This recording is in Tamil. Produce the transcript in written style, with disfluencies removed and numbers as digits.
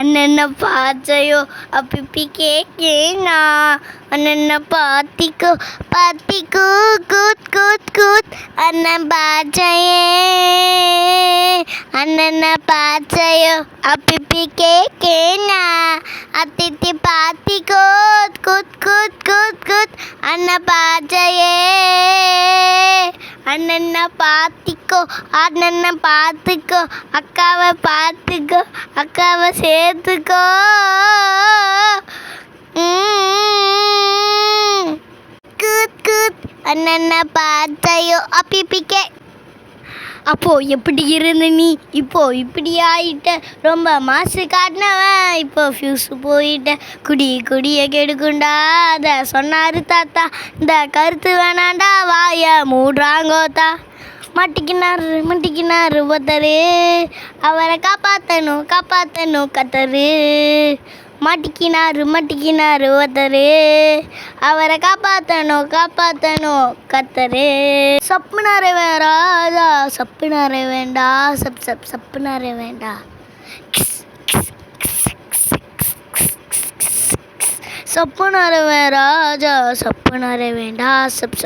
அண்ணன பாச்சையோ அப்பிப்பி கேக்கேனா அண்ணன பாத்திக்கோ பாத்திக்கு கூத் கூத் கூத் அண்ணன் பாச்சையே அண்ணன பாச்சையோ அப்பிப்பி கேக்கேனா அத்தித்தி பாத்திக்கோ கூத் கூத் கூத் கூத் அண்ணன் பாச்சையே அண்ணனை பார்த்திக்கோ அண்ணனை பார்த்துக்கோ அக்காவை பார்த்துக்கோ அக்காவை சேர்த்துக்கோ கூத் கூத் அண்ணனை பார்த்தையோ அப்பிப்பிக்கே. அப்போ எப்படி இருந்த நீ இப்போ இப்படி ஆயிட்ட ரொம்ப மாசு காட்டினவன் இப்போ ஃபியூஸ் போயிட்ட குடியை கெடுக்குண்டா அதை சொன்னாரு தாத்தா இந்த கருத்து வேணாண்டா வாய மூடுறாங்கோத்தா மட்டிக்கினாரு ஒருத்தரு அவரை காப்பாற்றணும் கத்தரு மாட்டிக்கினாரு ஒருத்தரு அவரை காப்பாற்றணும் கத்தரு சப்புனாரே ராஜா சப்புனாரே வேண்டா சப்புனாரே வேண்டா சப்புனாரே ராஜா சப்புனாரே வேண்டா சப்